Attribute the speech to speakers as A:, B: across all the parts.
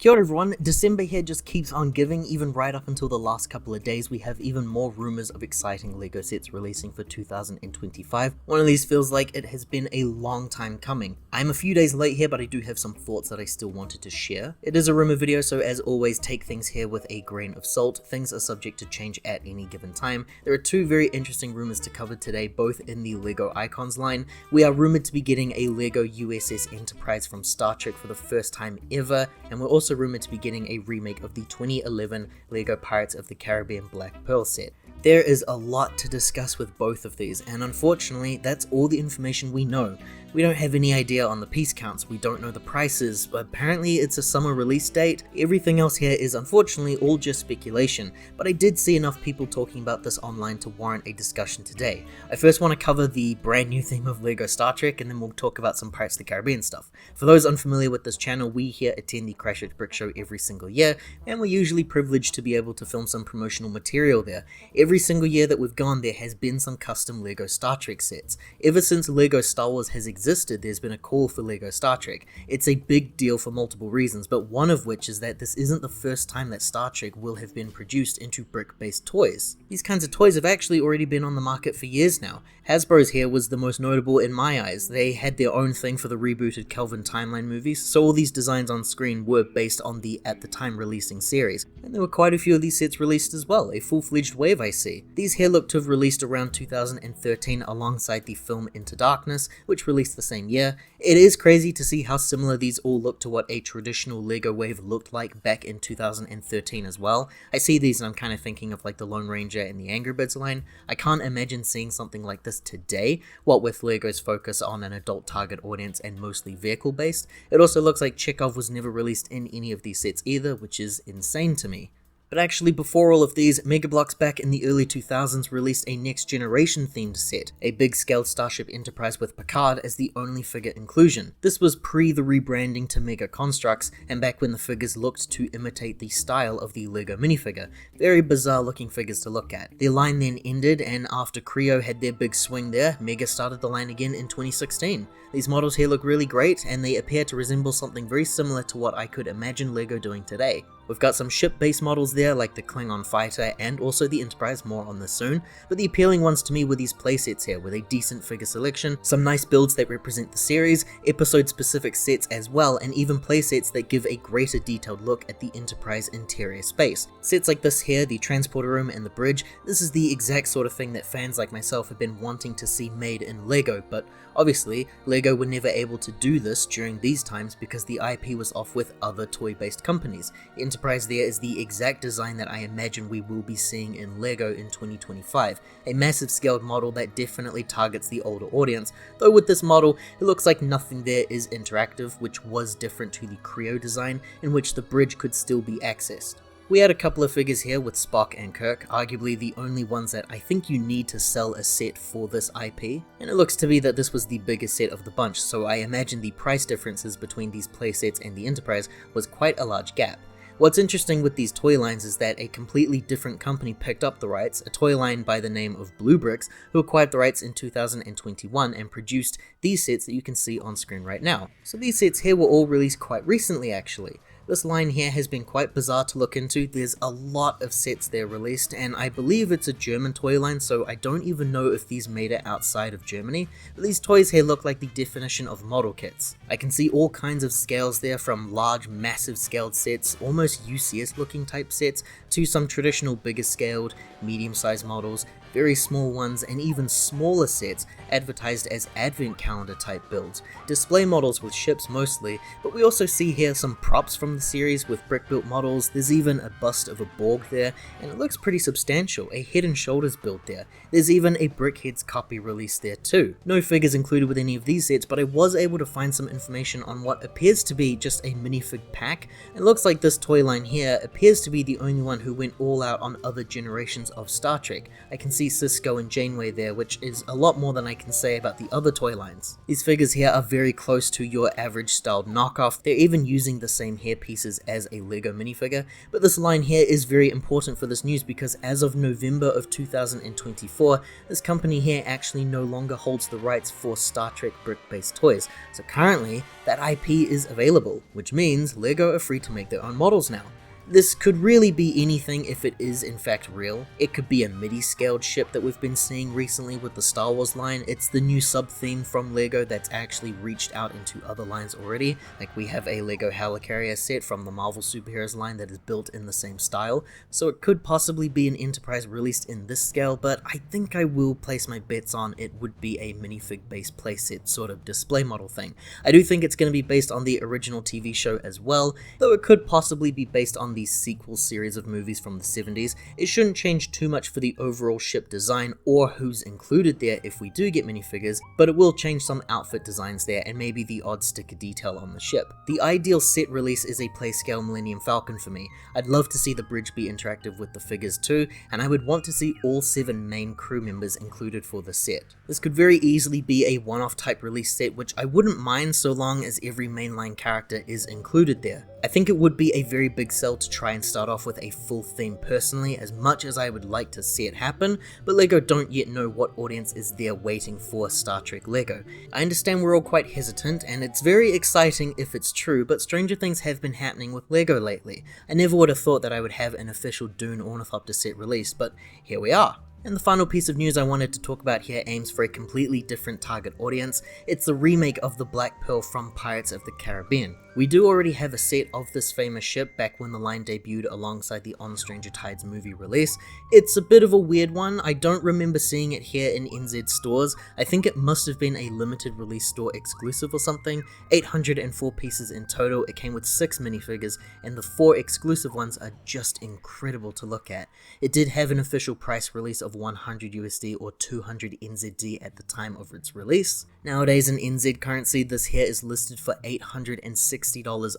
A: Kia ora everyone, December here just keeps on giving. Even right up until the last couple of days, we have even more rumours of exciting LEGO sets releasing for 2025. One of these feels like it has been a long time coming. I'm a few days late here, but I do have some thoughts that I still wanted to share. It is a rumour video, so as always, take things here with a grain of salt. Things are subject to change at any given time. There are two very interesting rumours to cover today, both in the LEGO Icons line. We are rumoured to be getting a LEGO USS Enterprise from Star Trek for the first time ever, and we're also rumoured to be getting a remake of the 2011 LEGO Pirates of the Caribbean Black Pearl set. There is a lot to discuss with both of these, and unfortunately, that's all the information we know. We don't have any idea on the piece counts, we don't know the prices, but apparently it's a summer release date. Everything else here is unfortunately all just speculation, but I did see enough people talking about this online to warrant a discussion today. I first want to cover the brand new theme of LEGO Star Trek, and then we'll talk about some Pirates of the Caribbean stuff. For those unfamiliar with this channel, we here attend the Christchurch Brick Show every single year, and we're usually privileged to be able to film some promotional material there. Every single year that we've gone, there has been some custom LEGO Star Trek sets. Ever since LEGO Star Wars has existed, there's been a call for LEGO Star Trek. It's a big deal for multiple reasons, but one of which is that this isn't the first time that Star Trek will have been produced into brick-based toys. These kinds of toys have actually already been on the market for years now. Hasbro's here was the most notable in my eyes. They had their own thing for the rebooted Kelvin Timeline movies, so all these designs on screen were based on the at the time releasing series. And there were quite a few of these sets released as well, a full-fledged wave I see. These here look to have released around 2013 alongside the film Into Darkness, which released the same year. It is crazy to see how similar these all look to what a traditional LEGO wave looked like back in 2013 as well. I see these and I'm kind of thinking of like the Lone Ranger and the Angry Birds line. I can't imagine seeing something like this today, what with LEGO's focus on an adult target audience and mostly vehicle based. It also looks like Chekhov was never released in any of these sets either, which is insane to me. But actually, before all of these, Mega Bloks back in the early 2000s released a Next Generation themed set, a big-scaled Starship Enterprise with Picard as the only figure inclusion. This was pre the rebranding to Mega Constructs, and back when the figures looked to imitate the style of the LEGO minifigure. Very bizarre looking figures to look at. Their line then ended, and after Creo had their big swing there, Mega started the line again in 2016. These models here look really great, and they appear to resemble something very similar to what I could imagine LEGO doing today. We've got some ship-based models there, like the Klingon fighter and also the Enterprise, more on this soon, but the appealing ones to me were these playsets here, with a decent figure selection, some nice builds that represent the series, episode-specific sets as well, and even playsets that give a greater detailed look at the Enterprise interior space. Sets like this here, the transporter room and the bridge, this is the exact sort of thing that fans like myself have been wanting to see made in LEGO, but obviously, LEGO were never able to do this during these times because the IP was off with other toy-based companies. Enterprise there is the exact design that I imagine we will be seeing in LEGO in 2025, a massive scaled model that definitely targets the older audience, though with this model, it looks like nothing there is interactive, which was different to the Creo design, in which the bridge could still be accessed. We had a couple of figures here with Spock and Kirk, arguably the only ones that I think you need to sell a set for this IP, and it looks to be that this was the biggest set of the bunch, so I imagine the price differences between these playsets and the Enterprise was quite a large gap. What's interesting with these toy lines is that a completely different company picked up the rights, a toy line by the name of Blue Bricks, who acquired the rights in 2021 and produced these sets that you can see on screen right now. So these sets here were all released quite recently actually. This line here has been quite bizarre to look into. There's a lot of sets there released, and I believe it's a German toy line, so I don't even know if these made it outside of Germany, but these toys here look like the definition of model kits. I can see all kinds of scales there, from large, massive scaled sets, almost UCS looking type sets, to some traditional bigger scaled, medium-sized models, very small ones, and even smaller sets advertised as advent calendar type builds. Display models with ships mostly, but we also see here some props from the series with brick-built models. There's even a bust of a Borg there, and it looks pretty substantial, a Head and Shoulders build there. There's even a Brickhead's copy released there too. No figures included with any of these sets, but I was able to find some information on what appears to be just a minifig pack. It looks like this toy line here appears to be the only one who went all out on other generations of Star Trek. I can see see Cisco and Janeway there, which is a lot more than I can say about the other toy lines. These figures here are very close to your average styled knockoff. They're even using the same hair pieces as a LEGO minifigure, but this line here is very important for this news because as of November of 2024, this company here actually no longer holds the rights for Star Trek brick-based toys. So currently, that IP is available, which means LEGO are free to make their own models now. This could really be anything if it is in fact real. It could be a MIDI-scaled ship that we've been seeing recently with the Star Wars line. It's the new sub-theme from LEGO that's actually reached out into other lines already. Like we have a LEGO Helicarrier set from the Marvel Superheroes line that is built in the same style. So it could possibly be an Enterprise released in this scale, but I think I will place my bets on it would be a minifig-based playset sort of display model thing. I do think it's going to be based on the original TV show as well, though it could possibly be based on the sequel series of movies from the 70s. It shouldn't change too much for the overall ship design or who's included there if we do get minifigures, but it will change some outfit designs there and maybe the odd sticker detail on the ship. The ideal set release is a playscale Millennium Falcon for me. I'd love to see the bridge be interactive with the figures too, and I would want to see all 7 main crew members included for the set. This could very easily be a one-off type release set, which I wouldn't mind so long as every mainline character is included there. I think it would be a very big sell to try and start off with a full theme personally, as much as I would like to see it happen, but LEGO don't yet know what audience is there waiting for Star Trek LEGO. I understand we're all quite hesitant, and it's very exciting if it's true, but stranger things have been happening with LEGO lately. I never would have thought that I would have an official Dune Ornithopter set released, but here we are. And the final piece of news I wanted to talk about here aims for a completely different target audience. It's the remake of the Black Pearl from Pirates of the Caribbean. We do already have a set of this famous ship back when the line debuted alongside the On Stranger Tides movie release. It's a bit of a weird one. I don't remember seeing it here in NZ stores. I think it must have been a limited release store exclusive or something. 804 pieces in total. It came with 6 minifigures, and the 4 exclusive ones are just incredible to look at. It did have an official price release of 100 USD or 200 NZD at the time of its release. Nowadays in NZ currency, this here is listed for $860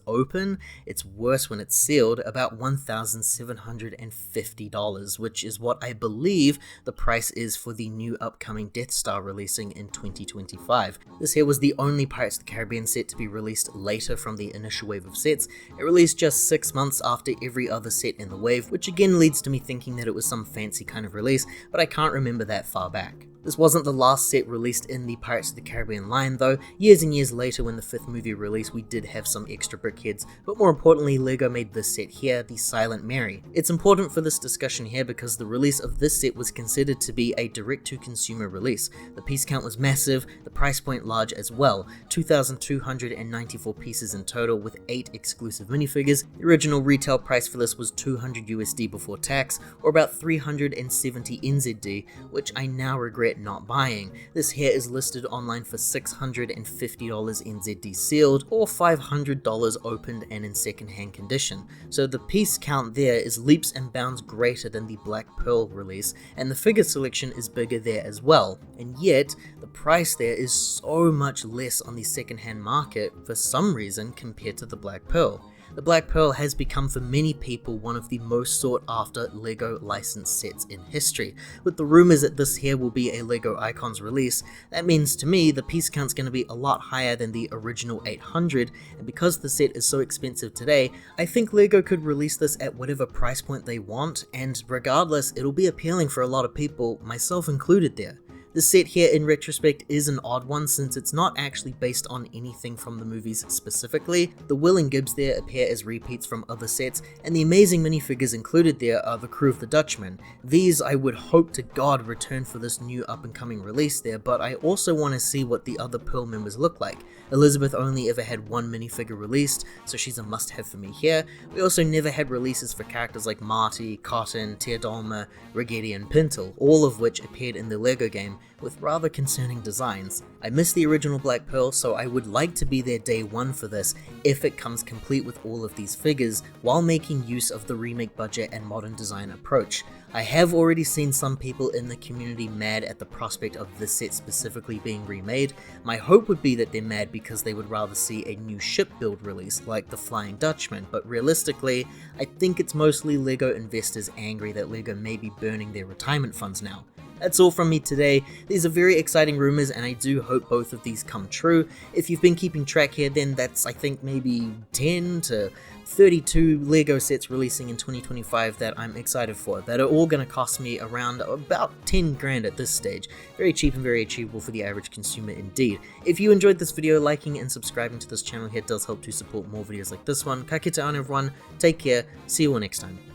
A: open. It's worse when it's sealed, about $1,750, which is what I believe the price is for the new upcoming Death Star releasing in 2025. This here was the only Pirates of the Caribbean set to be released later from the initial wave of sets. It released just 6 months after every other set in the wave, which again leads to me thinking that it was some fancy kind of release, but I can't remember that far back. This wasn't the last set released in the Pirates of the Caribbean line though. Years and years later when the 5th movie released, we did have some extra brickheads, but more importantly LEGO made this set here, the Silent Mary. It's important for this discussion here because the release of this set was considered to be a direct-to-consumer release. The piece count was massive, the price point large as well, 2,294 pieces in total with 8 exclusive minifigures. The original retail price for this was 200 USD before tax, or about 370 NZD, which I now regret not buying. This here is listed online for $650 NZD sealed, or $500 opened and in second-hand condition. So the piece count there is leaps and bounds greater than the Black Pearl release, and the figure selection is bigger there as well. And yet, the price there is so much less on the second-hand market for some reason compared to the Black Pearl. The Black Pearl has become for many people one of the most sought after LEGO licensed sets in history. With the rumours that this here will be a LEGO Icons release, that means to me the piece count's going to be a lot higher than the original 800, and because the set is so expensive today, I think LEGO could release this at whatever price point they want, and regardless, it'll be appealing for a lot of people, myself included there. The set here in retrospect is an odd one since it's not actually based on anything from the movies specifically. The Will and Gibbs there appear as repeats from other sets, and the amazing minifigures included there are the crew of the Dutchman. These I would hope to God return for this new up and coming release there, but I also want to see what the other Pearl members look like. Elizabeth only ever had 1 minifigure released, so she's a must have for me here. We also never had releases for characters like Marty, Cotton, Teodolma, Rigetti and Pintle, all of which appeared in the LEGO game with rather concerning designs. I miss the original Black Pearl, so I would like to be there day one for this if it comes complete with all of these figures while making use of the remake budget and modern design approach. I have already seen some people in the community mad at the prospect of this set specifically being remade. My hope would be that they're mad because they would rather see a new ship build release like the Flying Dutchman, but realistically, I think it's mostly LEGO investors angry that LEGO may be burning their retirement funds now. That's all from me today. These are very exciting rumors, and I do hope both of these come true. If you've been keeping track here, then that's, I think, maybe 10 to 32 LEGO sets releasing in 2025 that I'm excited for, that are all going to cost me around about 10 grand at this stage. Very cheap and very achievable for the average consumer indeed. If you enjoyed this video, liking and subscribing to this channel here does help to support more videos like this one. Ka kite ana everyone, take care, see you all next time.